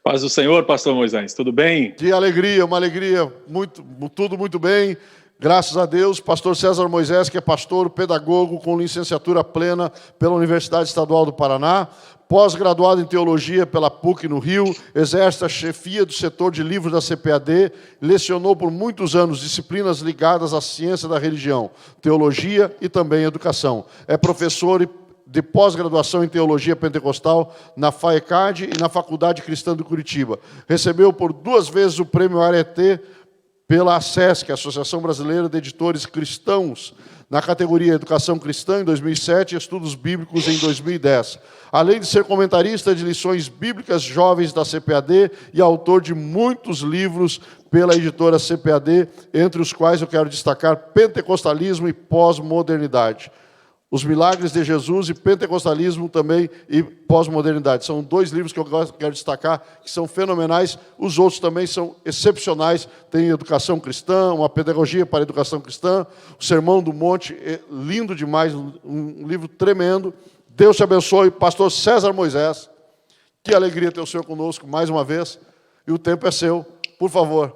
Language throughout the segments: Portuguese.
Paz do Senhor, pastor Moisés, tudo bem? Que alegria, uma alegria, tudo muito bem, graças a Deus. Pastor César Moisés, que é pastor, pedagogo com licenciatura plena pela Universidade Estadual do Paraná, pós-graduado em teologia pela PUC no Rio, exerce a chefia do setor de livros da CPAD, lecionou por muitos anos disciplinas ligadas à ciência da religião, teologia e também educação. É professor de pós-graduação em Teologia Pentecostal na FAECAD e na Faculdade Cristã de Curitiba. Recebeu por 2 vezes o prêmio Arete pela ASESC, Associação Brasileira de Editores Cristãos, na categoria Educação Cristã, em 2007, e Estudos Bíblicos, em 2010. Além de ser comentarista de lições bíblicas jovens da CPAD e autor de muitos livros pela editora CPAD, entre os quais eu quero destacar Pentecostalismo e Pós-Modernidade. Os Milagres de Jesus e Pentecostalismo também e Pós-Modernidade. São 2 livros que eu quero destacar, que são fenomenais. Os outros também são excepcionais. Tem Educação Cristã, uma pedagogia para a educação cristã. O Sermão do Monte, é lindo demais, um livro tremendo. Deus te abençoe, pastor César Moisés. Que alegria ter o senhor conosco mais uma vez. E o tempo é seu. Por favor,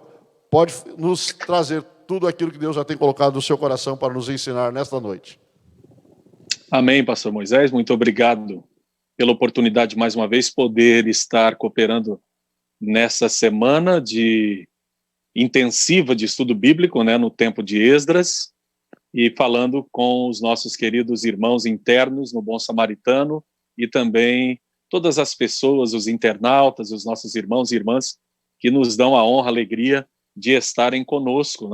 pode nos trazer tudo aquilo que Deus já tem colocado no seu coração para nos ensinar nesta noite. Amém, pastor Moisés, muito obrigado pela oportunidade de mais uma vez poder estar cooperando nessa semana intensiva de estudo bíblico, no tempo de Esdras, e falando com os nossos queridos irmãos internos no Bom Samaritano e também todas as pessoas, os internautas, os nossos irmãos e irmãs que nos dão a honra, a alegria de estarem conosco,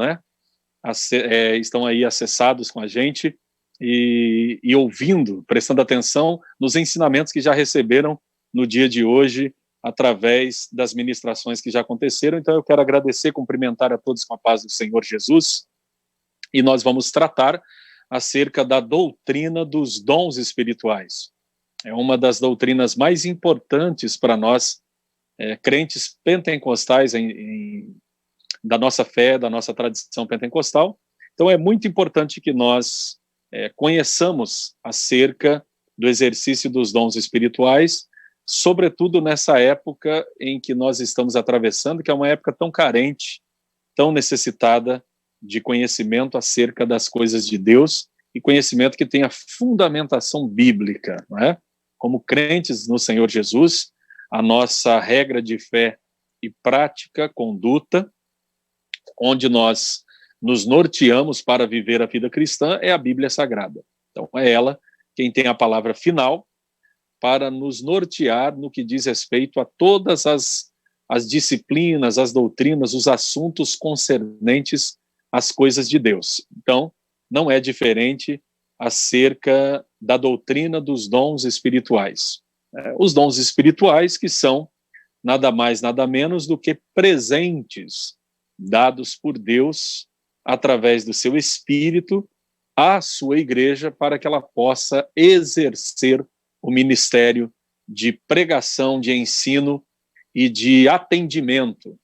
estão aí acessados com a gente e ouvindo, prestando atenção nos ensinamentos que já receberam no dia de hoje, através das ministrações que já aconteceram. Então eu quero agradecer, cumprimentar a todos com a paz do Senhor Jesus, e nós vamos tratar acerca da doutrina dos dons espirituais. É uma das doutrinas mais importantes para nós, crentes pentecostais da nossa fé, da nossa tradição pentecostal. Então é muito importante que nós conheçamos acerca do exercício dos dons espirituais, sobretudo nessa época em que nós estamos atravessando, que é uma época tão carente, tão necessitada de conhecimento acerca das coisas de Deus e conhecimento que tenha fundamentação bíblica, não é? Como crentes no Senhor Jesus, a nossa regra de fé e prática, conduta, onde nós nos norteamos para viver a vida cristã, é a Bíblia Sagrada. Então, é ela quem tem a palavra final para nos nortear no que diz respeito a todas as disciplinas, as doutrinas, os assuntos concernentes às coisas de Deus. Então, não é diferente acerca da doutrina dos dons espirituais. Os dons espirituais que são nada mais, nada menos do que presentes dados por Deus através do seu Espírito à sua igreja para que ela possa exercer o ministério de pregação, de ensino e de atendimento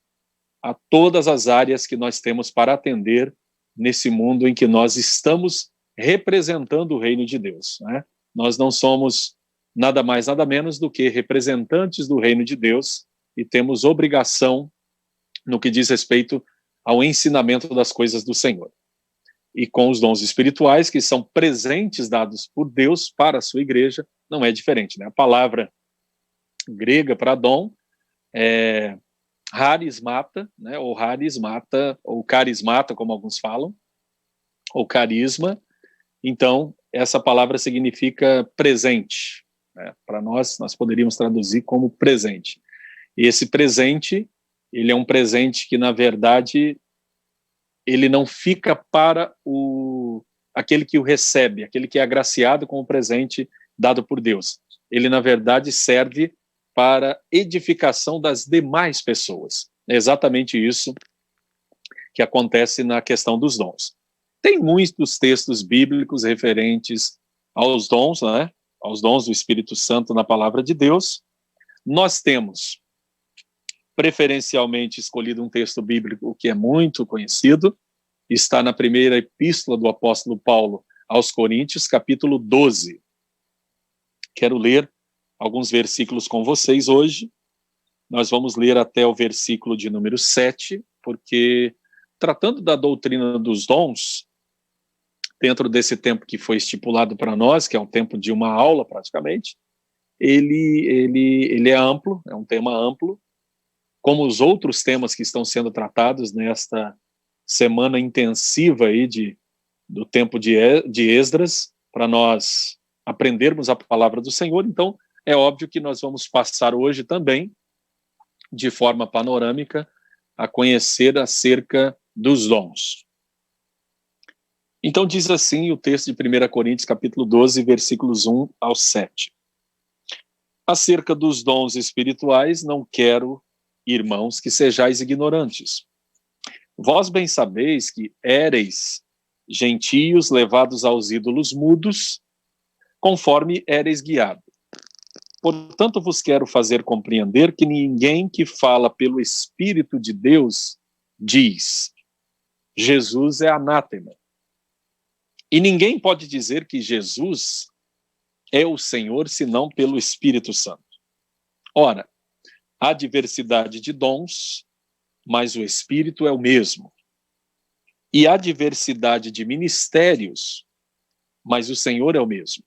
a todas as áreas que nós temos para atender nesse mundo em que nós estamos representando o reino de Deus, Nós não somos nada mais, nada menos do que representantes do reino de Deus e temos obrigação no que diz respeito ao ensinamento das coisas do Senhor. E com os dons espirituais, que são presentes dados por Deus para a sua igreja, não é diferente, A palavra grega para dom é harismata, ou harismata, ou carismata, como alguns falam, ou carisma. Então, essa palavra significa presente. Para nós poderíamos traduzir como presente. E esse presente, ele é um presente que, na verdade, ele não fica para aquele que o recebe, aquele que é agraciado com o presente dado por Deus. Ele, na verdade, serve para edificação das demais pessoas. É exatamente isso que acontece na questão dos dons. Tem muitos textos bíblicos referentes aos dons, aos dons do Espírito Santo na palavra de Deus. Nós temos preferencialmente escolhido um texto bíblico que é muito conhecido, está na primeira epístola do apóstolo Paulo aos Coríntios, capítulo 12. Quero ler alguns versículos com vocês hoje, Nós vamos ler até o versículo de número 7, porque, tratando da doutrina dos dons, dentro desse tempo que foi estipulado para nós, que é um tempo de uma aula praticamente, ele é amplo, é um tema amplo, como os outros temas que estão sendo tratados nesta semana intensiva aí do tempo de Esdras, para nós aprendermos a palavra do Senhor. Então, é óbvio que nós vamos passar hoje também, de forma panorâmica, a conhecer acerca dos dons. Então diz assim o texto de 1 Coríntios, capítulo 12, versículos 1 ao 7. Acerca dos dons espirituais, não quero, irmãos, que sejais ignorantes. Vós bem sabeis que éreis gentios levados aos ídolos mudos, conforme éreis guiados. Portanto, vos quero fazer compreender que ninguém que fala pelo Espírito de Deus diz: Jesus é anátema. E ninguém pode dizer que Jesus é o Senhor senão pelo Espírito Santo. Ora, há diversidade de dons, mas o Espírito é o mesmo. E há diversidade de ministérios, mas o Senhor é o mesmo.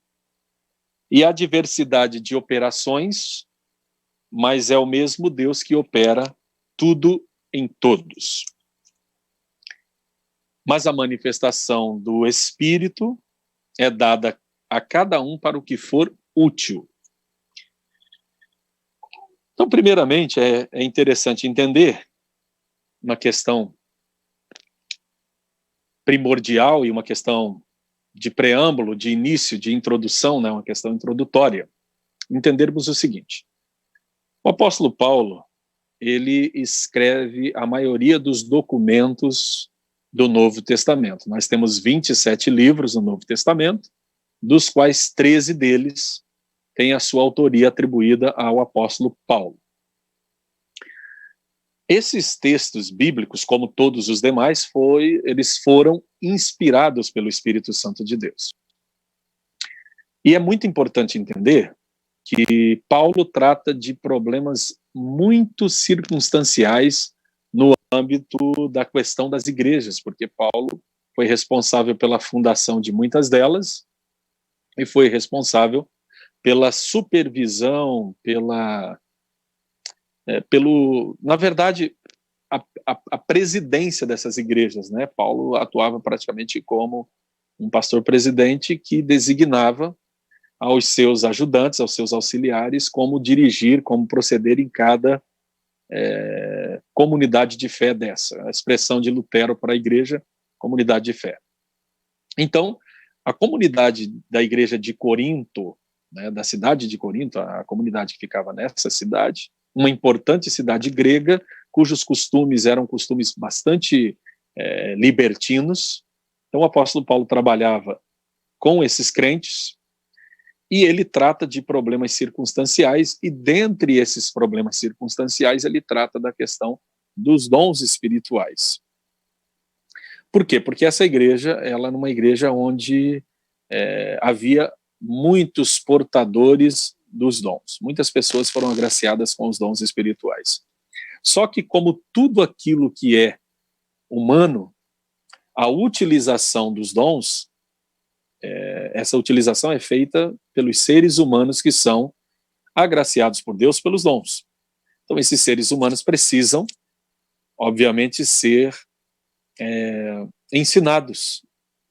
E há diversidade de operações, mas é o mesmo Deus que opera tudo em todos. Mas a manifestação do Espírito é dada a cada um para o que for útil. Então, primeiramente, é interessante entender uma questão primordial e uma questão de preâmbulo, de início, de introdução, né, uma questão introdutória. Entendermos o seguinte: o apóstolo Paulo, ele escreve a maioria dos documentos do Novo Testamento. Nós temos 27 livros no Novo Testamento, dos quais 13 deles têm a sua autoria atribuída ao apóstolo Paulo. Esses textos bíblicos, como todos os demais, eles foram inspirados pelo Espírito Santo de Deus. E é muito importante entender que Paulo trata de problemas muito circunstanciais no âmbito da questão das igrejas, porque Paulo foi responsável pela fundação de muitas delas e foi responsável pela supervisão, na verdade, a presidência dessas igrejas, né? Paulo atuava praticamente como um pastor-presidente que designava aos seus ajudantes, aos seus auxiliares, como dirigir, como proceder em cada comunidade de fé dessa. A expressão de Lutero para a igreja, comunidade de fé. Então, a comunidade da igreja de Corinto, né, da cidade de Corinto, a comunidade que ficava nessa cidade, uma importante cidade grega, cujos costumes eram costumes bastante libertinos. Então, o apóstolo Paulo trabalhava com esses crentes e ele trata de problemas circunstanciais, e dentre esses problemas circunstanciais ele trata da questão dos dons espirituais. Por quê? Porque essa igreja, ela era uma igreja onde havia muitos portadores dos dons. Muitas pessoas foram agraciadas com os dons espirituais. Só que, como tudo aquilo que é humano, a utilização dos dons, essa utilização é feita pelos seres humanos que são agraciados por Deus pelos dons. Então, esses seres humanos precisam, obviamente, ser ensinados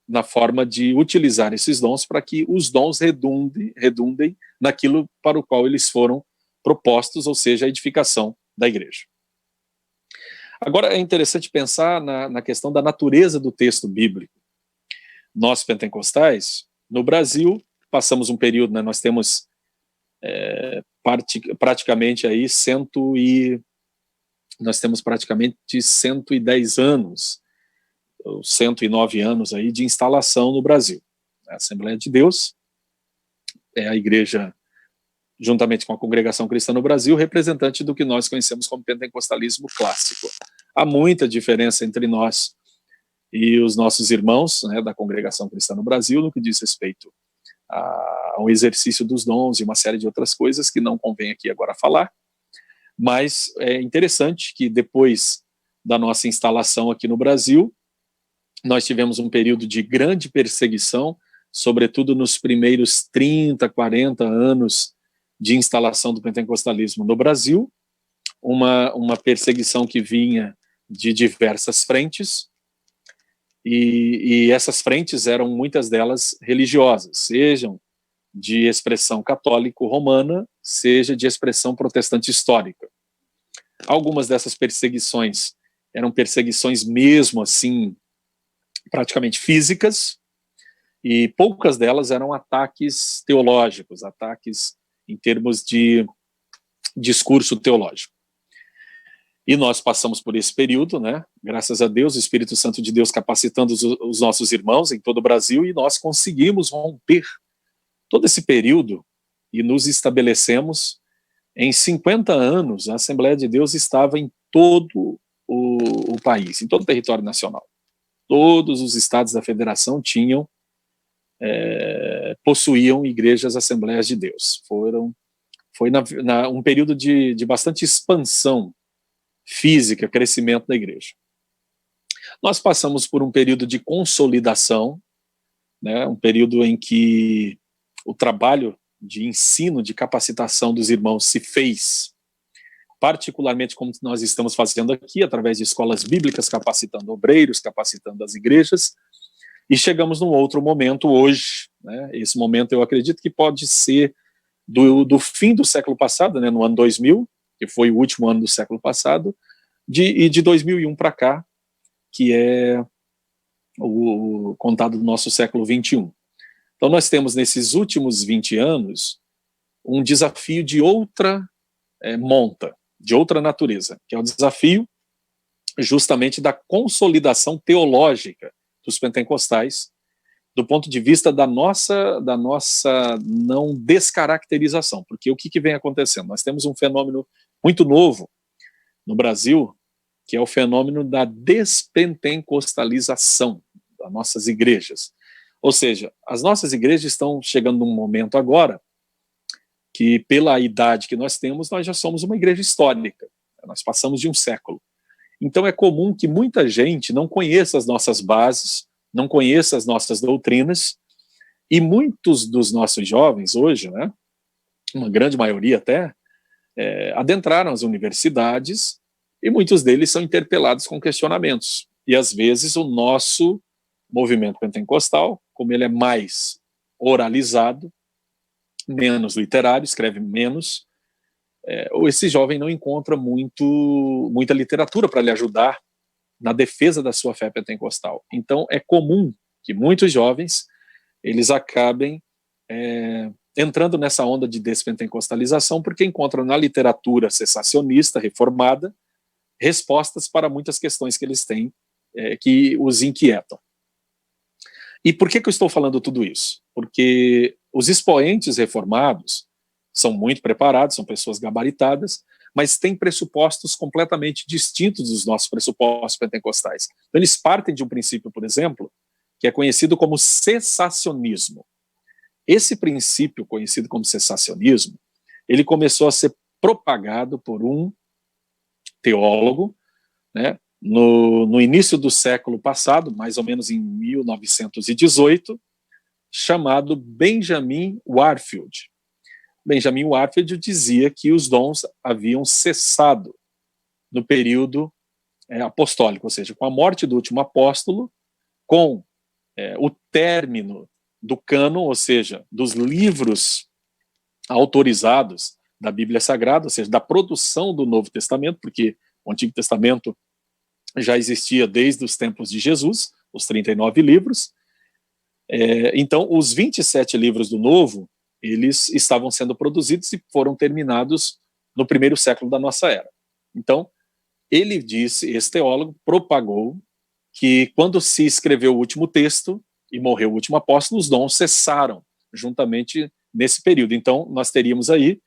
na forma de utilizar esses dons para que os dons redundem naquilo para o qual eles foram propostos, ou seja, a edificação da igreja. Agora, é interessante pensar na questão da natureza do texto bíblico. Nós, pentecostais, no Brasil, passamos um período, né, nós temos praticamente aí 110 anos, 109 anos aí de instalação no Brasil. A Assembleia de Deus é a igreja, juntamente com a Congregação Cristã no Brasil, representante do que nós conhecemos como pentecostalismo clássico. Há muita diferença entre nós e os nossos irmãos, né, da Congregação Cristã no Brasil, no que diz respeito ao exercício dos dons e uma série de outras coisas que não convém aqui agora falar. Mas é interessante que depois da nossa instalação aqui no Brasil, nós tivemos um período de grande perseguição, sobretudo nos primeiros 30, 40 anos de instalação do pentecostalismo no Brasil, uma perseguição que vinha de diversas frentes, e essas frentes eram muitas delas religiosas, sejam de expressão católico-romana, seja de expressão protestante histórica. Algumas dessas perseguições eram perseguições mesmo assim, praticamente físicas, e poucas delas eram ataques teológicos, ataques em termos de discurso teológico. E nós passamos por esse período, né? Graças a Deus, o Espírito Santo de Deus capacitando os nossos irmãos em todo o Brasil, e nós conseguimos romper todo esse período e nos estabelecemos. Em 50 anos, a Assembleia de Deus estava em todo o país, em todo o território nacional. Todos os estados da federação possuíam igrejas Assembleias de Deus. Foi um período de bastante expansão física, crescimento da igreja. Nós passamos por um período de consolidação, né, um período em que o trabalho de ensino, de capacitação dos irmãos se fez, particularmente como nós estamos fazendo aqui, através de escolas bíblicas, capacitando obreiros, capacitando as igrejas, e chegamos num outro momento hoje, né? Esse momento eu acredito que pode ser do fim do século passado, né, no ano 2000, que foi o último ano do século passado, e de 2001 para cá, que é o contado do nosso século 21. Então nós temos nesses últimos 20 anos um desafio de outra monta, de outra natureza, que é o desafio justamente da consolidação teológica dos pentecostais, do ponto de vista da nossa não descaracterização, porque o que vem acontecendo? Nós temos um fenômeno muito novo no Brasil, que é o fenômeno da despentecostalização das nossas igrejas. Ou seja, as nossas igrejas estão chegando num momento agora que, pela idade que nós temos, nós já somos uma igreja histórica. Nós passamos de um século. Então é comum que muita gente não conheça as nossas bases, não conheça as nossas doutrinas, e muitos dos nossos jovens hoje, né, uma grande maioria até, adentraram as universidades, e muitos deles são interpelados com questionamentos. E às vezes o nosso movimento pentecostal, como ele é mais oralizado, menos literário, escreve menos, esse jovem não encontra muita literatura para lhe ajudar na defesa da sua fé pentecostal. Então é comum que muitos jovens eles acabem entrando nessa onda de despentecostalização porque encontram na literatura cessacionista, reformada, respostas para muitas questões que eles têm que os inquietam. E por que eu estou falando tudo isso? Porque os expoentes reformados são muito preparados, são pessoas gabaritadas, mas têm pressupostos completamente distintos dos nossos pressupostos pentecostais. Então eles partem de um princípio, por exemplo, que é conhecido como cessacionismo. Esse princípio, conhecido como cessacionismo, ele começou a ser propagado por um teólogo, né, no início do século passado, mais ou menos em 1918, chamado Benjamin Warfield. Benjamin Warfield dizia que os dons haviam cessado no período apostólico, ou seja, com a morte do último apóstolo, com o término do cânon, ou seja, dos livros autorizados da Bíblia Sagrada, ou seja, da produção do Novo Testamento, porque o Antigo Testamento já existia desde os tempos de Jesus, os 39 livros. Então, os 27 livros do Novo, eles estavam sendo produzidos e foram terminados no primeiro século da nossa era. Então, ele disse, esse teólogo propagou que quando se escreveu o último texto e morreu o último apóstolo, os dons cessaram juntamente nesse período. Então, nós teríamos aí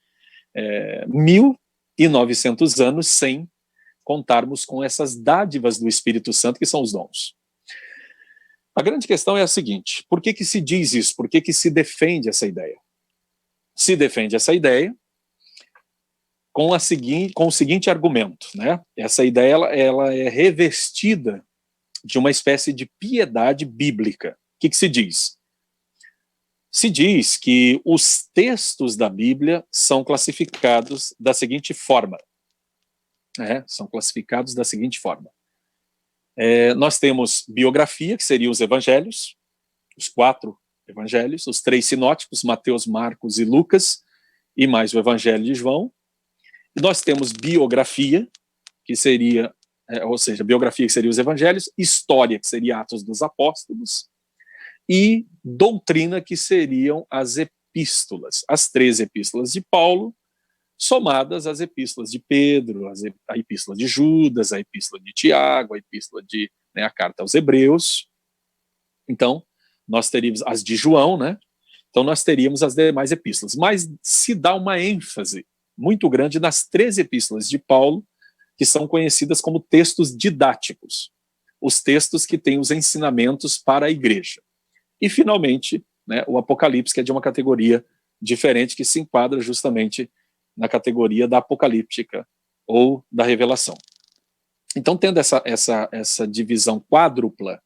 1.900 anos sem contarmos com essas dádivas do Espírito Santo, que são os dons. A grande questão é a seguinte: por que se diz isso? Por que se defende essa ideia? Se defende essa ideia com o seguinte argumento, né? Essa ideia ela é revestida de uma espécie de piedade bíblica. O que se diz? Se diz que os textos da Bíblia são classificados da seguinte forma. São classificados da seguinte forma. Nós temos biografia, que seriam os evangelhos, os 4 evangelhos, os 3 sinóticos, Mateus, Marcos e Lucas, e mais o evangelho de João. E nós temos biografia, que seria, ou seja, biografia que seria os evangelhos, história, que seria Atos dos Apóstolos, e doutrina, que seriam as epístolas, as 13 epístolas de Paulo, somadas às epístolas de Pedro, a epístola de Judas, a epístola de Tiago, a epístola de, a carta aos Hebreus. Então, nós teríamos as de João, né? Então, nós teríamos as demais epístolas. Mas se dá uma ênfase muito grande nas 13 epístolas de Paulo, que são conhecidas como textos didáticos, os textos que têm os ensinamentos para a igreja. E, finalmente, o Apocalipse, que é de uma categoria diferente, que se enquadra justamente na categoria da apocalíptica ou da revelação. Então, tendo essa divisão quádrupla,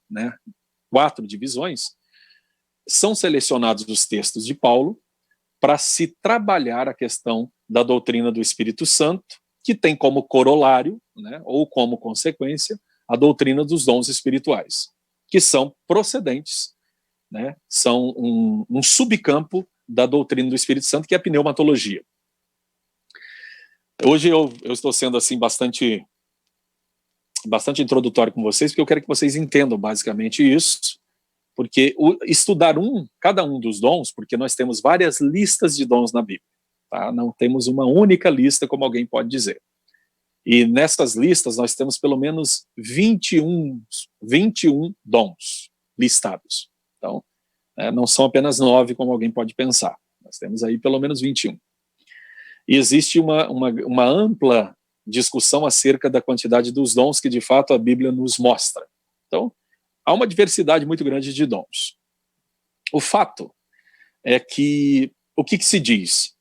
4 divisões, são selecionados os textos de Paulo para se trabalhar a questão da doutrina do Espírito Santo, que tem como corolário, ou como consequência, a doutrina dos dons espirituais, que são procedentes, são um subcampo da doutrina do Espírito Santo, que é a pneumatologia. Hoje eu estou sendo assim bastante introdutório com vocês, porque eu quero que vocês entendam basicamente isso, porque estudar cada um dos dons, porque nós temos várias listas de dons na Bíblia, tá? Não temos uma única lista, como alguém pode dizer. E nessas listas nós temos pelo menos 21 dons listados. Então, não são apenas 9, como alguém pode pensar. Nós temos aí pelo menos 21. E existe uma ampla discussão acerca da quantidade dos dons que, de fato, a Bíblia nos mostra. Então, há uma diversidade muito grande de dons. O fato é que, o que se diz?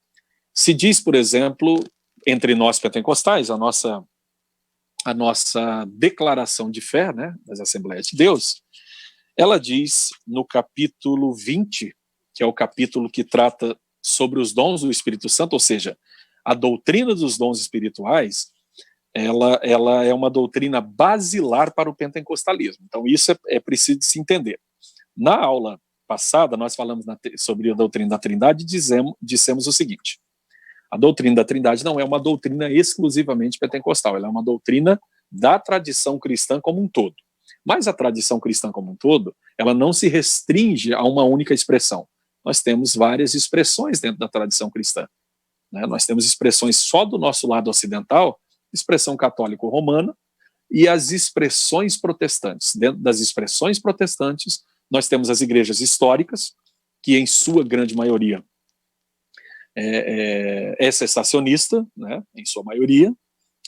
Se diz, por exemplo, entre nós pentecostais, a nossa declaração de fé, das Assembleias de Deus, ela diz no capítulo 20, que é o capítulo que trata sobre os dons do Espírito Santo, ou seja, a doutrina dos dons espirituais, ela é uma doutrina basilar para o pentecostalismo. Então, isso é preciso se entender. Na aula passada, nós falamos sobre a doutrina da Trindade e dissemos o seguinte: a doutrina da Trindade não é uma doutrina exclusivamente pentecostal, ela é uma doutrina da tradição cristã como um todo. Mas a tradição cristã como um todo, ela não se restringe a uma única expressão. Nós temos várias expressões dentro da tradição cristã. Nós temos expressões só do nosso lado ocidental, expressão católico-romana, e as expressões protestantes. Dentro das expressões protestantes, nós temos as igrejas históricas, que em sua grande maioria é cessacionista, em sua maioria,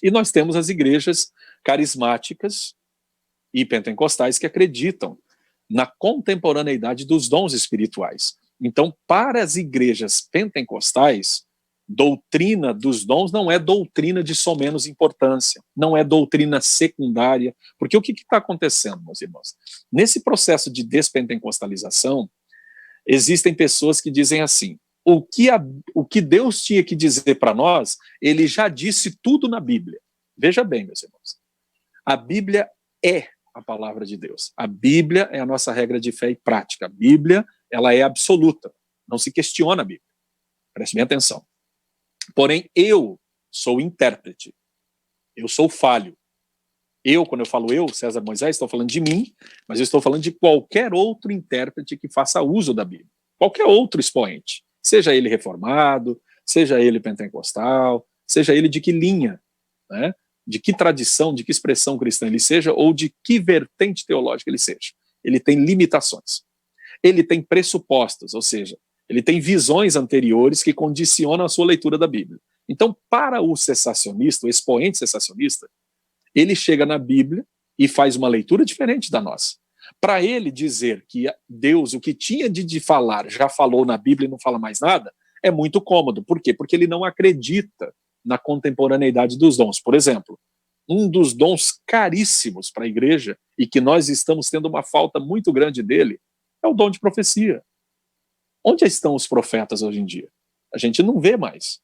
e nós temos as igrejas carismáticas e pentecostais que acreditam na contemporaneidade dos dons espirituais. Então, para as igrejas pentecostais, doutrina dos dons não é doutrina de somenos importância, não é doutrina secundária, porque o que está acontecendo, meus irmãos? Nesse processo de despentecostalização, existem pessoas que dizem assim: o que Deus tinha que dizer para nós, ele já disse tudo na Bíblia. Veja bem, meus irmãos, a Bíblia é a palavra de Deus. A Bíblia é a nossa regra de fé e prática. A Bíblia, ela é absoluta, não se questiona a Bíblia. Preste bem atenção. Porém, eu sou intérprete, eu sou falho. Quando eu falo César Moisés, estou falando de mim, mas eu estou falando de qualquer outro intérprete que faça uso da Bíblia. Qualquer outro expoente, seja ele reformado, seja ele pentecostal, seja ele de que linha, de que tradição, de que expressão cristã ele seja, ou de que vertente teológica ele seja. Ele tem limitações. Ele tem pressupostos, ou seja, ele tem visões anteriores que condicionam a sua leitura da Bíblia. Então, para o cessacionista, o expoente cessacionista, ele chega na Bíblia e faz uma leitura diferente da nossa. Para ele dizer que Deus, o que tinha de falar, já falou na Bíblia e não fala mais nada, é muito cômodo. Por quê? Porque ele não acredita na contemporaneidade dos dons. Por exemplo, um dos dons caríssimos para a igreja e que nós estamos tendo uma falta muito grande dele é o dom de profecia. Onde estão os profetas hoje em dia? A gente não vê mais.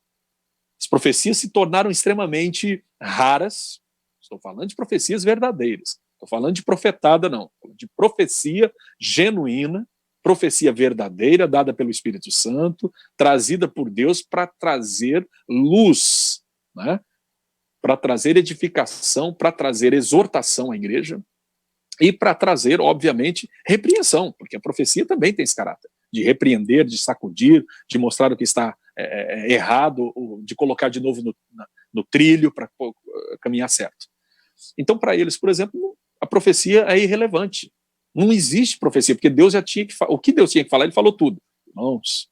As profecias se tornaram extremamente raras. Estou falando de profecias verdadeiras. Estou falando de profetada, não. De profecia genuína, profecia verdadeira, dada pelo Espírito Santo, trazida por Deus para trazer luz, né? Para trazer edificação, para trazer exortação à igreja e para trazer, obviamente, repreensão, porque a profecia também tem esse caráter de repreender, de sacudir, de mostrar o que está errado, de colocar de novo no trilho para caminhar certo. Então, para eles, por exemplo, a profecia é irrelevante. Não existe profecia, porque Deus já tinha que o que Deus tinha que falar, ele falou tudo. Irmãos,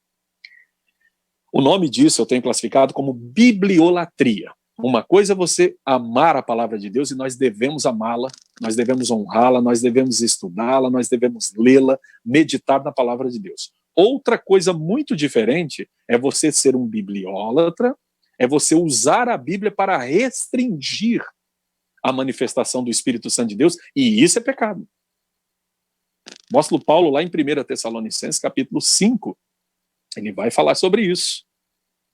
o nome disso eu tenho classificado como bibliolatria. Uma coisa é você amar a palavra de Deus, e nós devemos amá-la, nós devemos honrá-la, nós devemos estudá-la, nós devemos lê-la, meditar na palavra de Deus. Outra coisa muito diferente é você ser um bibliólatra, é você usar a Bíblia para restringir a manifestação do Espírito Santo de Deus, e isso é pecado. O apóstolo Paulo, lá em 1 Tessalonicenses, capítulo 5, ele vai falar sobre isso.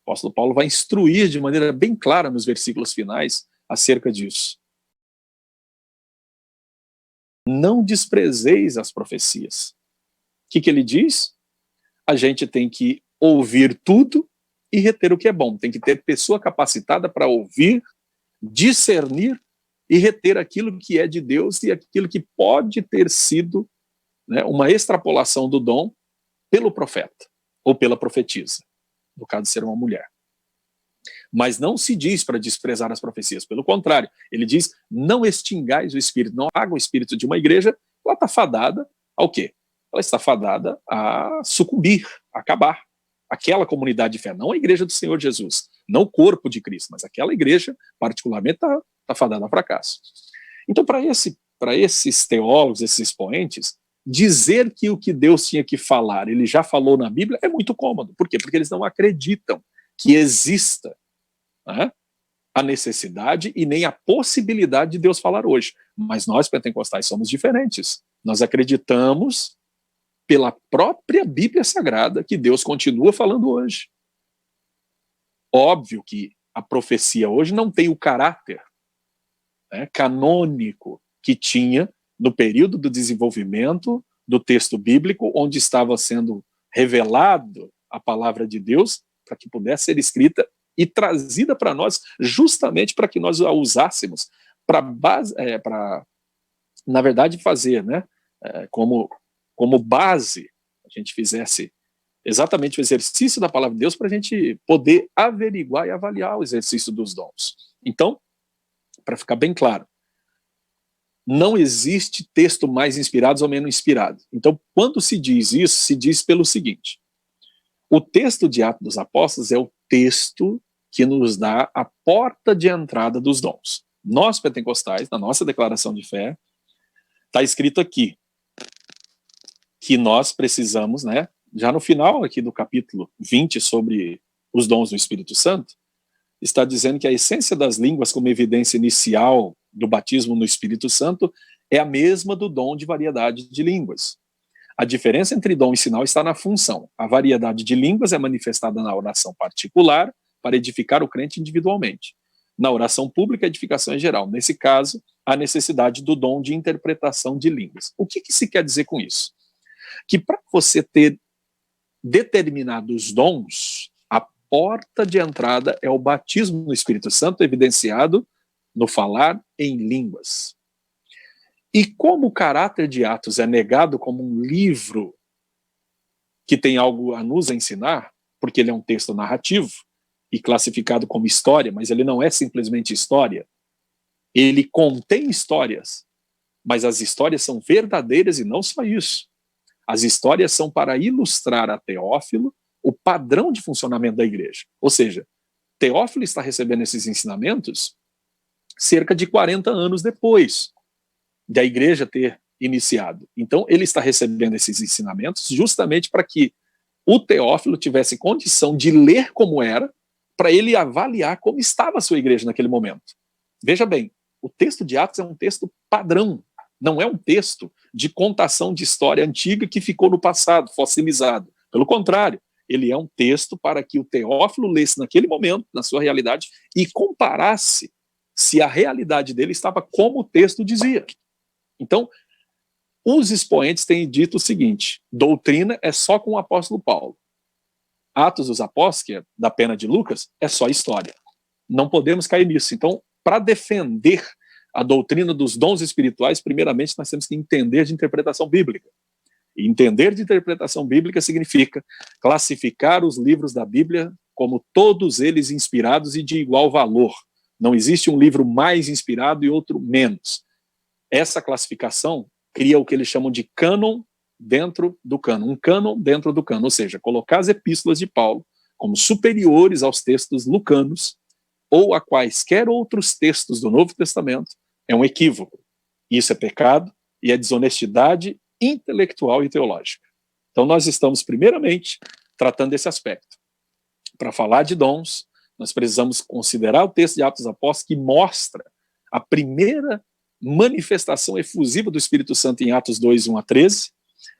O apóstolo Paulo vai instruir de maneira bem clara nos versículos finais acerca disso. Não desprezeis as profecias. O que ele diz? A gente tem que ouvir tudo e reter o que é bom. Tem que ter pessoa capacitada para ouvir, discernir e reter aquilo que é de Deus e aquilo que pode ter sido, né, uma extrapolação do dom pelo profeta ou pela profetisa, no caso de ser uma mulher. Mas não se diz para desprezar as profecias, pelo contrário, ele diz, não extingais o espírito, não haga o espírito de uma igreja, ela está fadada ao quê? Ela está fadada a sucumbir, a acabar. Aquela comunidade de fé, não a igreja do Senhor Jesus, não o corpo de Cristo, mas aquela igreja, particularmente, está fadada a fracasso. Então, para esses teólogos, esses expoentes, dizer que o que Deus tinha que falar, ele já falou na Bíblia, é muito cômodo. Por quê? Porque eles não acreditam que exista, né, a necessidade e nem a possibilidade de Deus falar hoje. Mas nós, pentecostais, somos diferentes. Nós acreditamos, pela própria Bíblia Sagrada, que Deus continua falando hoje. Óbvio que a profecia hoje não tem o caráter, né, canônico que tinha no período do desenvolvimento do texto bíblico, onde estava sendo revelado a palavra de Deus, para que pudesse ser escrita e trazida para nós, justamente para que nós a usássemos para, na verdade, fazer, né, como base, a gente fizesse exatamente o exercício da palavra de Deus para a gente poder averiguar e avaliar o exercício dos dons. Então, para ficar bem claro, não existe texto mais inspirado ou menos inspirado. Então, quando se diz isso, se diz pelo seguinte: o texto de Atos dos Apóstolos é o texto que nos dá a porta de entrada dos dons. Nós, pentecostais, na nossa declaração de fé, está escrito aqui que nós precisamos, né, já no final aqui do capítulo 20, sobre os dons do Espírito Santo, está dizendo que a essência das línguas como evidência inicial do batismo no Espírito Santo é a mesma do dom de variedade de línguas. A diferença entre dom e sinal está na função. A variedade de línguas é manifestada na oração particular para edificar o crente individualmente. Na oração pública, a edificação é geral. Nesse caso, a necessidade do dom de interpretação de línguas. O que se quer dizer com isso? Que para você ter determinados dons, a porta de entrada é o batismo no Espírito Santo, evidenciado no falar em línguas. E como o caráter de Atos é negado como um livro que tem algo a nos ensinar, porque ele é um texto narrativo e classificado como história, mas ele não é simplesmente história, ele contém histórias, mas as histórias são verdadeiras e não só isso. As histórias são para ilustrar a Teófilo o padrão de funcionamento da igreja. Ou seja, Teófilo está recebendo esses ensinamentos cerca de 40 anos depois da igreja ter iniciado. Então, ele está recebendo esses ensinamentos justamente para que o Teófilo tivesse condição de ler como era, para ele avaliar como estava a sua igreja naquele momento. Veja bem, o texto de Atos é um texto padrão, não é um texto de contação de história antiga que ficou no passado, fossilizado. Pelo contrário, ele é um texto para que o Teófilo lesse naquele momento, na sua realidade, e comparasse se a realidade dele estava como o texto dizia. Então, os expoentes têm dito o seguinte: doutrina é só com o apóstolo Paulo. Atos dos Apóstolos, que é da pena de Lucas, é só história. Não podemos cair nisso. Então, para defender a doutrina dos dons espirituais, primeiramente nós temos que entender de interpretação bíblica. E entender de interpretação bíblica significa classificar os livros da Bíblia como todos eles inspirados e de igual valor. Não existe um livro mais inspirado e outro menos. Essa classificação cria o que eles chamam de cânon dentro do cânon, um cânon dentro do cânon, ou seja, colocar as epístolas de Paulo como superiores aos textos lucanos ou a quaisquer outros textos do Novo Testamento é um equívoco. Isso é pecado e é desonestidade intelectual e teológica. Então nós estamos primeiramente tratando desse aspecto. Para falar de dons, nós precisamos considerar o texto de Atos dos Apóstolos, que mostra a primeira manifestação efusiva do Espírito Santo em Atos 2, 1 a 13,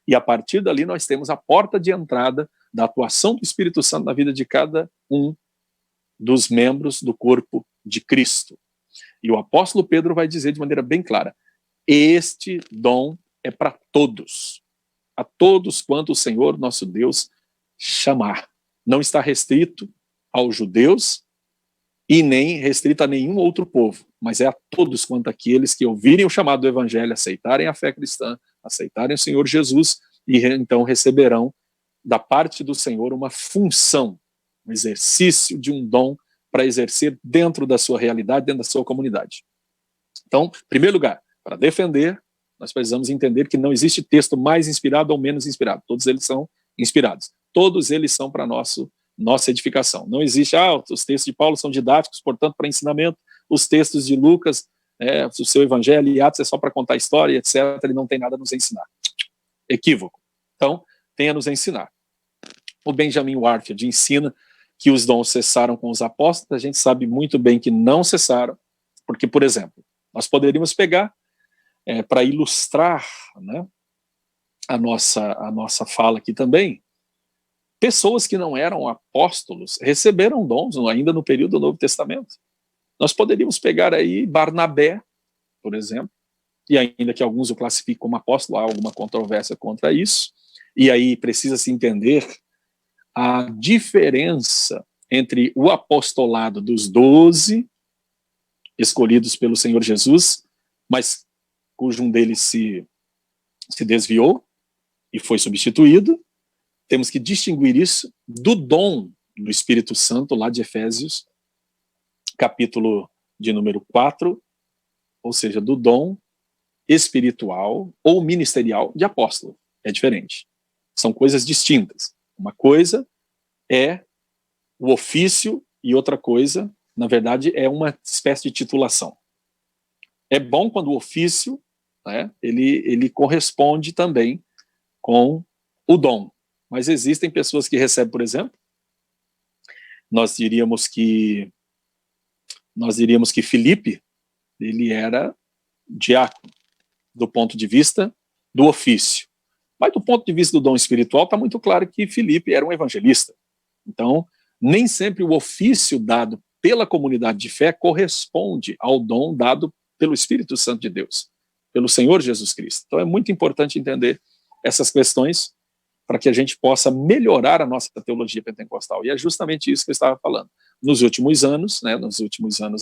e a partir dali nós temos a porta de entrada da atuação do Espírito Santo na vida de cada um dos membros do corpo de Cristo. E o apóstolo Pedro vai dizer de maneira bem clara: este dom é para todos, a todos quanto o Senhor nosso Deus chamar. Não está restrito aos judeus e nem restrito a nenhum outro povo, mas é a todos quanto aqueles que ouvirem o chamado do evangelho, aceitarem a fé cristã, aceitarem o Senhor Jesus, e então receberão da parte do Senhor uma função, um exercício de um dom para exercer dentro da sua realidade, dentro da sua comunidade. Então, em primeiro lugar, para defender, nós precisamos entender que não existe texto mais inspirado ou menos inspirado. Todos eles são inspirados. Todos eles são para nossa edificação. Não existe, os textos de Paulo são didáticos, portanto, para ensinamento. Os textos de Lucas, o seu evangelho e Atos é só para contar história, etc. Ele não tem nada a nos ensinar. Equívoco. Então, tem a nos ensinar. O Benjamin Warfield ensina que os dons cessaram com os apóstolos. A gente sabe muito bem que não cessaram, porque, por exemplo, nós poderíamos pegar, para ilustrar, né, a nossa fala aqui também, pessoas que não eram apóstolos receberam dons ainda no período do Novo Testamento. Nós poderíamos pegar aí Barnabé, por exemplo, e ainda que alguns o classifiquem como apóstolo, há alguma controvérsia contra isso, e aí precisa-se entender a diferença entre o apostolado dos 12 escolhidos pelo Senhor Jesus, mas cujo um deles se desviou e foi substituído. Temos que distinguir isso do dom do Espírito Santo, lá de Efésios, capítulo de número 4, ou seja, do dom espiritual ou ministerial de apóstolo. É diferente. São coisas distintas. Uma coisa é o ofício e outra coisa, na verdade, é uma espécie de titulação. É bom quando o ofício, né, ele corresponde também com o dom. Mas existem pessoas que recebem, por exemplo, nós diríamos que Filipe, ele era diácono, do ponto de vista do ofício. Mas do ponto de vista do dom espiritual, está muito claro que Filipe era um evangelista. Então, nem sempre o ofício dado pela comunidade de fé corresponde ao dom dado pelo Espírito Santo de Deus, pelo Senhor Jesus Cristo. Então é muito importante entender essas questões para que a gente possa melhorar a nossa teologia pentecostal. E é justamente isso que eu estava falando. Nos últimos anos,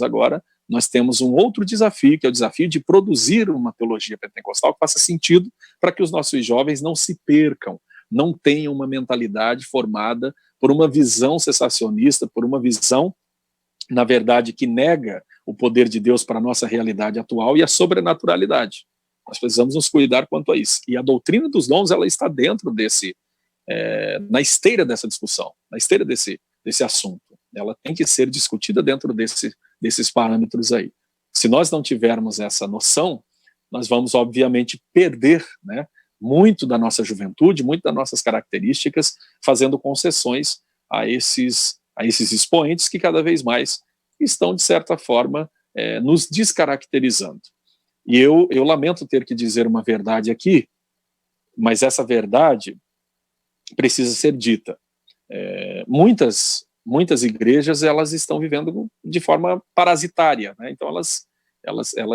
agora, nós temos um outro desafio, que é o desafio de produzir uma teologia pentecostal que faça sentido para que os nossos jovens não se percam, não tenham uma mentalidade formada por uma visão cessacionista, por uma visão, na verdade, que nega o poder de Deus para a nossa realidade atual e a sobrenaturalidade. Nós precisamos nos cuidar quanto a isso. E a doutrina dos dons, ela está dentro na esteira dessa discussão, na esteira desse assunto. Ela tem que ser discutida dentro desses parâmetros aí. Se nós não tivermos essa noção, nós vamos, obviamente, perder, né, muito da nossa juventude, muito das nossas características, fazendo concessões a esses a esses expoentes que cada vez mais estão, de certa forma, nos descaracterizando. E eu lamento ter que dizer uma verdade aqui, mas essa verdade precisa ser dita. Muitas igrejas, elas estão vivendo de forma parasitária, né? Então elas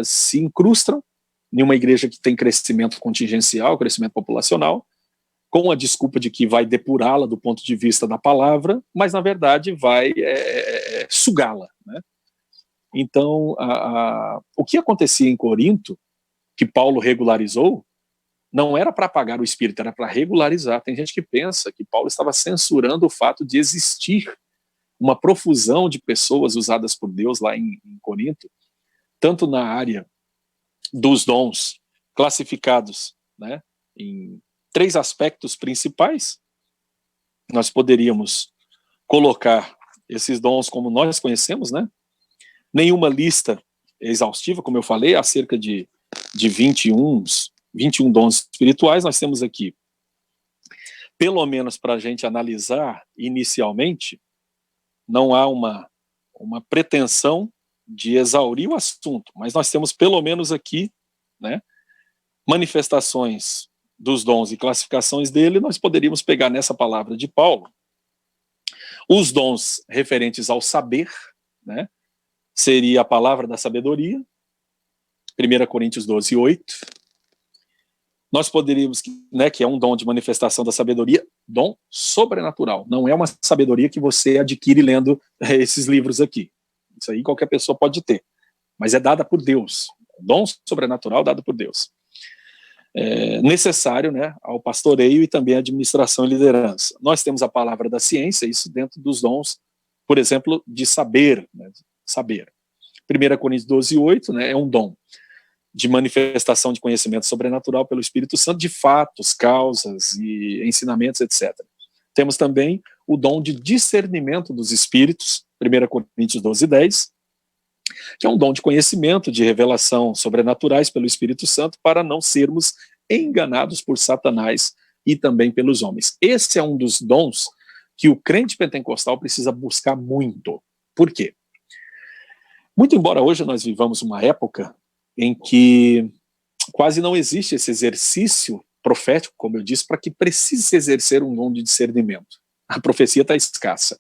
se incrustam em uma igreja que tem crescimento contingencial, crescimento populacional, com a desculpa de que vai depurá-la do ponto de vista da palavra, mas na verdade vai sugá-la, né? Então, o que acontecia em Corinto, que Paulo regularizou, não era para apagar o espírito, era para regularizar. Tem gente que pensa que Paulo estava censurando o fato de existir uma profusão de pessoas usadas por Deus lá em Corinto, tanto na área dos dons classificados, né, em 3 aspectos principais. Nós poderíamos colocar esses dons como nós conhecemos, né? Nenhuma lista exaustiva, como eu falei, há cerca de 21 dons espirituais. Nós temos aqui, pelo menos para a gente analisar inicialmente, não há uma pretensão de exaurir o assunto, mas nós temos pelo menos aqui, né, manifestações dos dons e classificações dele. Nós poderíamos pegar nessa palavra de Paulo os dons referentes ao saber, né, seria a palavra da sabedoria, 1 Coríntios 12, 8. Nós poderíamos, né, que é um dom de manifestação da sabedoria, dom sobrenatural. Não é uma sabedoria que você adquire lendo esses livros aqui. Isso aí qualquer pessoa pode ter. Mas é dada por Deus. Dom sobrenatural dado por Deus. Necessário, né, ao pastoreio e também à administração e liderança. Nós temos a palavra da ciência, isso dentro dos dons, por exemplo, de saber. Né, saber. 1 Coríntios 12, 8, né, é um dom de manifestação de conhecimento sobrenatural pelo Espírito Santo, de fatos, causas e ensinamentos, etc. Temos também o dom de discernimento dos espíritos, 1 Coríntios 12, 10, que é um dom de conhecimento, de revelação sobrenaturais pelo Espírito Santo, para não sermos enganados por Satanás e também pelos homens. Esse é um dos dons que o crente pentecostal precisa buscar muito. Por quê? Muito embora hoje nós vivamos uma época em que quase não existe esse exercício profético, como eu disse, para que precise se exercer um dom de discernimento. A profecia está escassa.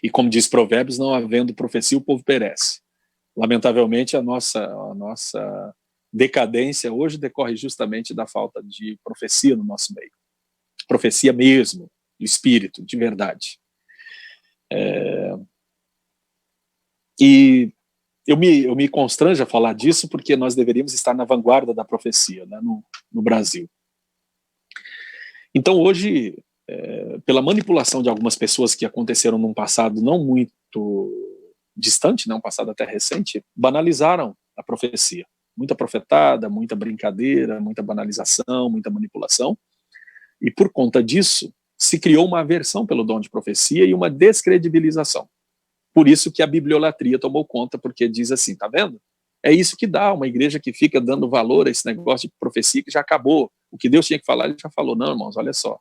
E como diz Provérbios, não havendo profecia, o povo perece. Lamentavelmente, a nossa decadência hoje decorre justamente da falta de profecia no nosso meio. Profecia mesmo, do Espírito, de verdade. E eu me constranjo a falar disso porque nós deveríamos estar na vanguarda da profecia, né, no Brasil. Então hoje, pela manipulação de algumas pessoas que aconteceram num passado não muito distante, né, um passado até recente, banalizaram a profecia. Muita profetada, muita brincadeira, muita banalização, muita manipulação. E por conta disso, se criou uma aversão pelo dom de profecia e uma descredibilização. Por isso que a bibliolatria tomou conta, porque diz assim, tá vendo? É isso que dá uma igreja que fica dando valor a esse negócio de profecia que já acabou. O que Deus tinha que falar, ele já falou. Não, irmãos, olha só.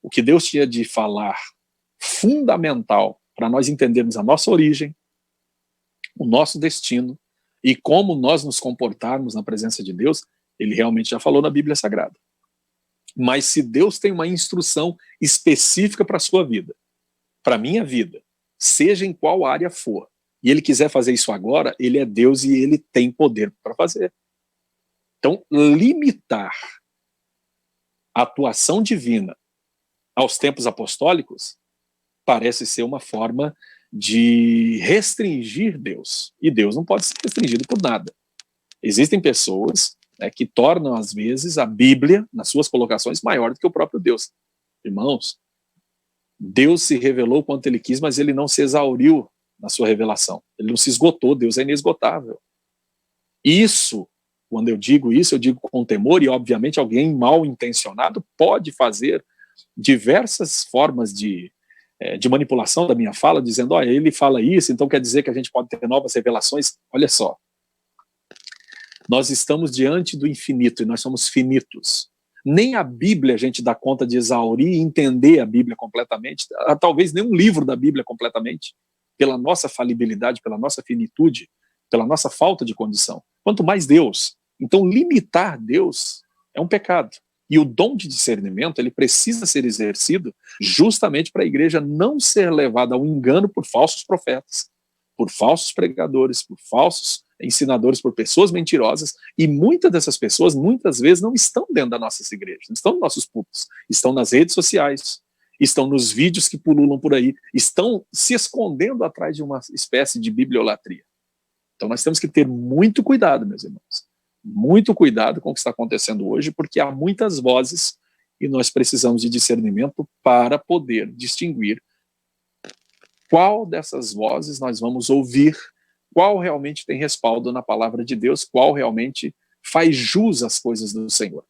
O que Deus tinha de falar, fundamental para nós entendermos a nossa origem, o nosso destino e como nós nos comportarmos na presença de Deus, ele realmente já falou na Bíblia Sagrada. Mas se Deus tem uma instrução específica para a sua vida, para a minha vida, seja em qual área for, e ele quiser fazer isso agora, ele é Deus e ele tem poder para fazer. Então, limitar a atuação divina aos tempos apostólicos parece ser uma forma de restringir Deus. E Deus não pode ser restringido por nada. Existem pessoas, né, que tornam, às vezes, a Bíblia, nas suas colocações, maior do que o próprio Deus. Irmãos, Deus se revelou quanto ele quis, mas ele não se exauriu na sua revelação. Ele não se esgotou, Deus é inesgotável. Isso, quando eu digo isso, eu digo com temor, e obviamente alguém mal intencionado pode fazer diversas formas de manipulação da minha fala, dizendo, olha, ele fala isso, então quer dizer que a gente pode ter novas revelações. Olha só, nós estamos diante do infinito e nós somos finitos. Nem a Bíblia a gente dá conta de exaurir e entender a Bíblia completamente, talvez nem um livro da Bíblia completamente, pela nossa falibilidade, pela nossa finitude, pela nossa falta de condição. Quanto mais Deus. Então, limitar Deus é um pecado. E o dom de discernimento, ele precisa ser exercido justamente para a igreja não ser levada ao engano por falsos profetas, por falsos pregadores, por falsos ensinadores, por pessoas mentirosas, e muitas dessas pessoas, muitas vezes, não estão dentro das nossas igrejas, não estão nos nossos púlpitos, estão nas redes sociais, estão nos vídeos que pululam por aí, estão se escondendo atrás de uma espécie de bibliolatria. Então nós temos que ter muito cuidado, meus irmãos, muito cuidado com o que está acontecendo hoje, porque há muitas vozes e nós precisamos de discernimento para poder distinguir qual dessas vozes nós vamos ouvir, qual realmente tem respaldo na palavra de Deus, qual realmente faz jus às coisas do Senhor.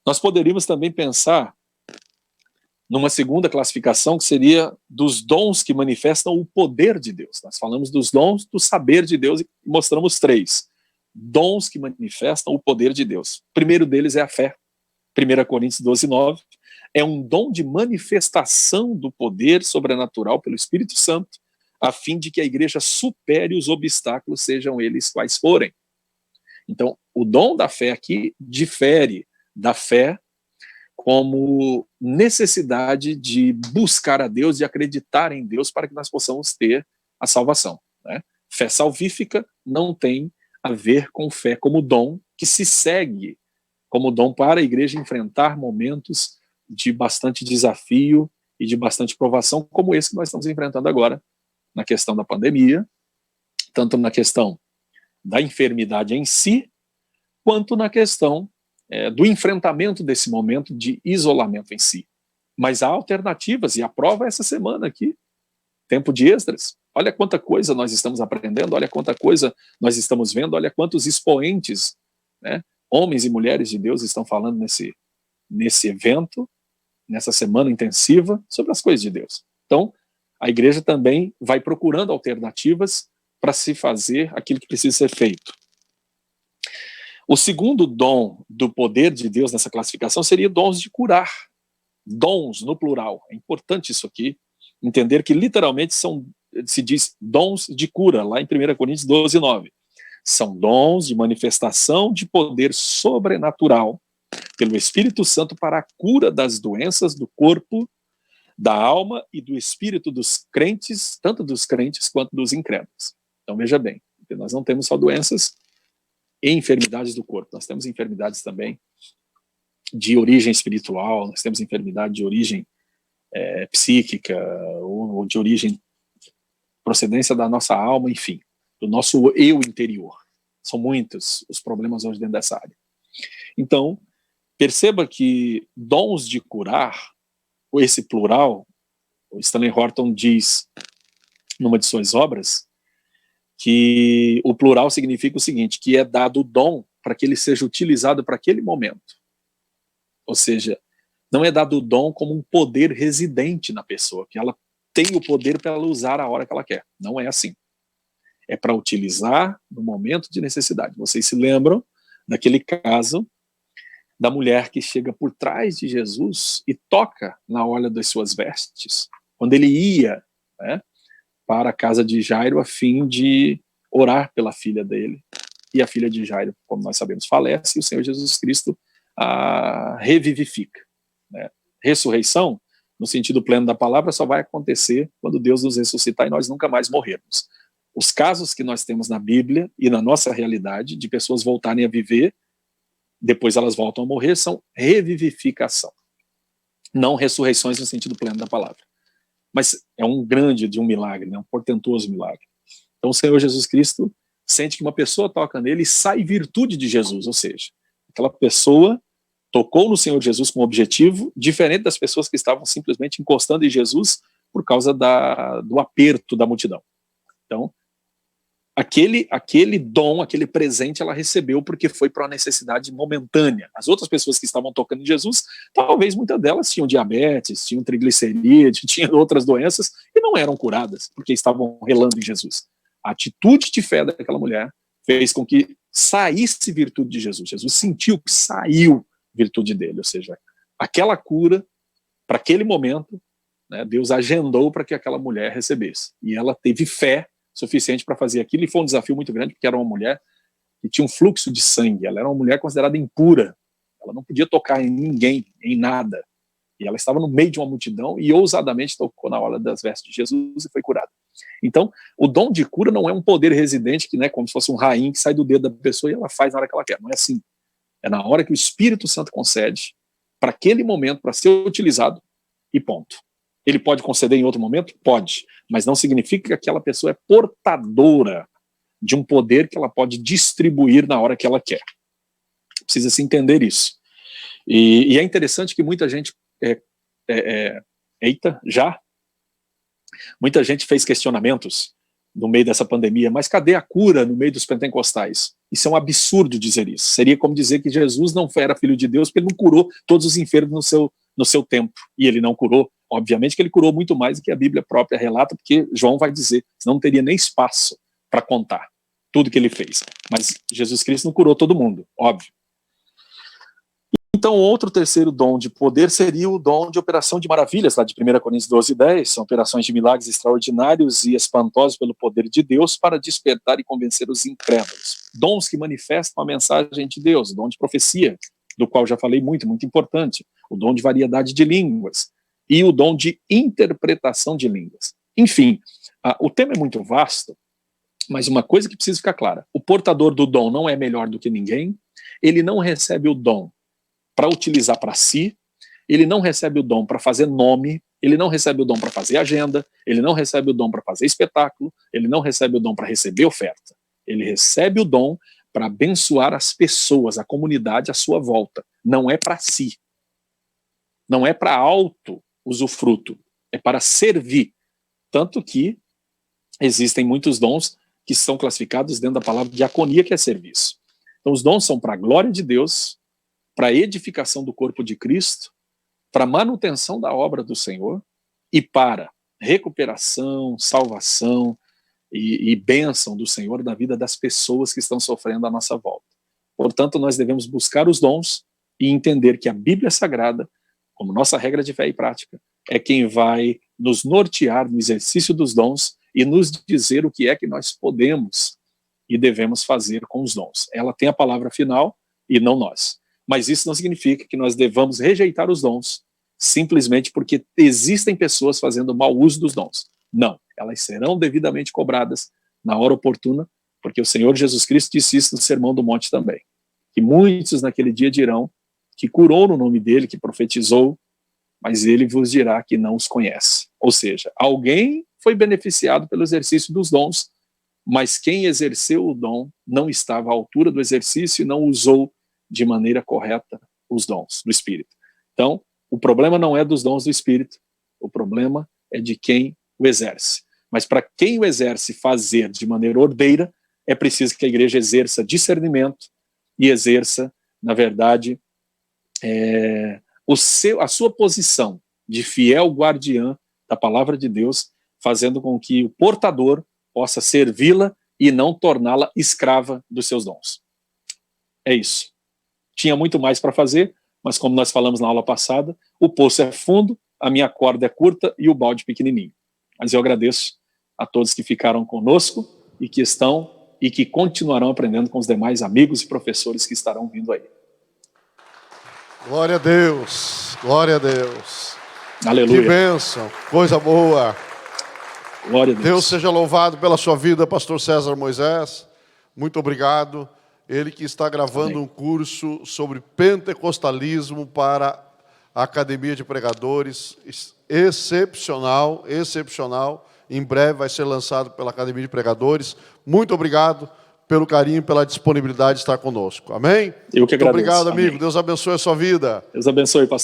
Nós poderíamos também pensar numa segunda classificação, que seria dos dons que manifestam o poder de Deus. Nós falamos dos dons do saber de Deus e mostramos 3. Dons que manifestam o poder de Deus. O primeiro deles é a fé. 1 Coríntios 12:9. É um dom de manifestação do poder sobrenatural pelo Espírito Santo, a fim de que a igreja supere os obstáculos, sejam eles quais forem. Então, o dom da fé aqui difere da fé como necessidade de buscar a Deus, de acreditar em Deus para que nós possamos ter a salvação, né? Fé salvífica não tem a ver com fé como dom que se segue como dom para a igreja enfrentar momentos de bastante desafio e de bastante provação, como esse que nós estamos enfrentando agora, na questão da pandemia, tanto na questão da enfermidade em si, quanto na questão do enfrentamento desse momento de isolamento em si. Mas há alternativas, e a prova é essa semana aqui, tempo de Esdras. Olha quanta coisa nós estamos aprendendo, olha quanta coisa nós estamos vendo, olha quantos expoentes, né, homens e mulheres de Deus estão falando nesse evento, nessa semana intensiva, sobre as coisas de Deus. Então, a igreja também vai procurando alternativas para se fazer aquilo que precisa ser feito. O segundo dom do poder de Deus nessa classificação seria dons de curar. Dons, no plural. É importante isso aqui, entender que literalmente se diz dons de cura, lá em 1 Coríntios 12:9. São dons de manifestação de poder sobrenatural pelo Espírito Santo para a cura das doenças do corpo, da alma e do espírito dos crentes, tanto dos crentes quanto dos incrédulos. Então veja bem, nós não temos só doenças e enfermidades do corpo, nós temos enfermidades também de origem espiritual, nós temos enfermidade de origem psíquica, ou de origem, procedência da nossa alma, enfim, do nosso eu interior. São muitos os problemas hoje dentro dessa área. Então, perceba que dons de curar, esse plural, o Stanley Horton diz numa de suas obras, que o plural significa o seguinte, que é dado o dom para que ele seja utilizado para aquele momento. Ou seja, não é dado o dom como um poder residente na pessoa, que ela tem o poder para ela usar a hora que ela quer. Não é assim. É para utilizar no momento de necessidade. Vocês se lembram daquele caso da mulher que chega por trás de Jesus e toca na orla das suas vestes, quando ele ia, né, para a casa de Jairo a fim de orar pela filha dele. E a filha de Jairo, como nós sabemos, falece, e o Senhor Jesus Cristo a revivifica, né? Ressurreição, no sentido pleno da palavra, só vai acontecer quando Deus nos ressuscitar e nós nunca mais morrermos. Os casos que nós temos na Bíblia e na nossa realidade, de pessoas voltarem a viver, depois elas voltam a morrer, são revivificação. Não ressurreições no sentido pleno da palavra. Mas é um grande de um milagre, né? Um portentoso milagre. Então o Senhor Jesus Cristo sente que uma pessoa toca nele e sai virtude de Jesus, ou seja, aquela pessoa tocou no Senhor Jesus com um objetivo diferente das pessoas que estavam simplesmente encostando em Jesus por causa do aperto da multidão. Então, aquele dom, aquele presente ela recebeu porque foi para uma necessidade momentânea. As outras pessoas que estavam tocando em Jesus, talvez muitas delas tinham diabetes, tinham triglicerídeos, tinham outras doenças e não eram curadas porque estavam relando em Jesus. A atitude de fé daquela mulher fez com que saísse virtude de Jesus. Jesus sentiu que saiu virtude dele. Ou seja, aquela cura, para aquele momento, né, Deus agendou para que aquela mulher recebesse. E ela teve fé suficiente para fazer aquilo, e foi um desafio muito grande, porque era uma mulher que tinha um fluxo de sangue, ela era uma mulher considerada impura, ela não podia tocar em ninguém, em nada, e ela estava no meio de uma multidão e ousadamente tocou na orla das vestes de Jesus e foi curada. Então, o dom de cura não é um poder residente, que, né, como se fosse um rainho que sai do dedo da pessoa e ela faz na hora que ela quer, não é assim. É na hora que o Espírito Santo concede, para aquele momento, para ser utilizado, e ponto. Ele pode conceder em outro momento? Pode, mas não significa que aquela pessoa é portadora de um poder que ela pode distribuir na hora que ela quer. Precisa se entender isso. E é interessante que muita gente muita gente fez questionamentos no meio dessa pandemia, mas cadê a cura no meio dos pentecostais? Isso é um absurdo dizer isso. Seria como dizer que Jesus não era filho de Deus porque ele não curou todos os enfermos no seu tempo, e ele não curou. Obviamente que ele curou muito mais do que a Bíblia própria relata, porque João vai dizer, senão não teria nem espaço para contar tudo que ele fez. Mas Jesus Cristo não curou todo mundo, óbvio. Então, outro terceiro dom de poder seria o dom de operação de maravilhas, lá de 1 Coríntios 12:10, são operações de milagres extraordinários e espantosos pelo poder de Deus para despertar e convencer os incrédulos. Dons que manifestam a mensagem de Deus, o dom de profecia, do qual já falei muito, muito importante, o dom de variedade de línguas e o dom de interpretação de línguas. Enfim, o tema é muito vasto, mas uma coisa que precisa ficar clara, o portador do dom não é melhor do que ninguém, ele não recebe o dom para utilizar para si, ele não recebe o dom para fazer nome, ele não recebe o dom para fazer agenda, ele não recebe o dom para fazer espetáculo, ele não recebe o dom para receber oferta. Ele recebe o dom para abençoar as pessoas, a comunidade à sua volta. Não é para si. Não é para auto usufruto, é para servir. Tanto que existem muitos dons que são classificados dentro da palavra diaconia, que é serviço. Então os dons são para a glória de Deus, para a edificação do corpo de Cristo, para a manutenção da obra do Senhor e para recuperação, salvação e bênção do Senhor na vida das pessoas que estão sofrendo à nossa volta. Portanto, nós devemos buscar os dons e entender que a Bíblia Sagrada, como nossa regra de fé e prática, é quem vai nos nortear no exercício dos dons e nos dizer o que é que nós podemos e devemos fazer com os dons. Ela tem a palavra final e não nós. Mas isso não significa que nós devamos rejeitar os dons simplesmente porque existem pessoas fazendo mau uso dos dons. Não, elas serão devidamente cobradas na hora oportuna, porque o Senhor Jesus Cristo disse isso no Sermão do Monte também. Que muitos naquele dia dirão que curou no nome dele, que profetizou, mas ele vos dirá que não os conhece. Ou seja, alguém foi beneficiado pelo exercício dos dons, mas quem exerceu o dom não estava à altura do exercício e não usou de maneira correta os dons do Espírito. Então, o problema não é dos dons do Espírito, o problema é de quem o exerce. Mas para quem o exerce fazer de maneira ordeira, é preciso que a igreja exerça discernimento e exerça, na verdade, a sua posição de fiel guardiã da palavra de Deus, fazendo com que o portador possa servi-la e não torná-la escrava dos seus dons. É isso. Tinha muito mais para fazer, mas como nós falamos na aula passada, o poço é fundo, a minha corda é curta e o balde pequenininho. Mas eu agradeço a todos que ficaram conosco e que estão e que continuarão aprendendo com os demais amigos e professores que estarão vindo aí. Glória a Deus, glória a Deus. Aleluia. Que bênção, coisa boa. Glória a Deus. Deus seja louvado pela sua vida, pastor César Moisés. Muito obrigado. Ele que está gravando um curso sobre pentecostalismo para a Academia de Pregadores. Excepcional, excepcional. Em breve vai ser lançado pela Academia de Pregadores. Muito obrigado pelo carinho e pela disponibilidade de estar conosco. Amém? Eu que agradeço. Muito obrigado, amigo. Amém. Deus abençoe a sua vida. Deus abençoe, pastor.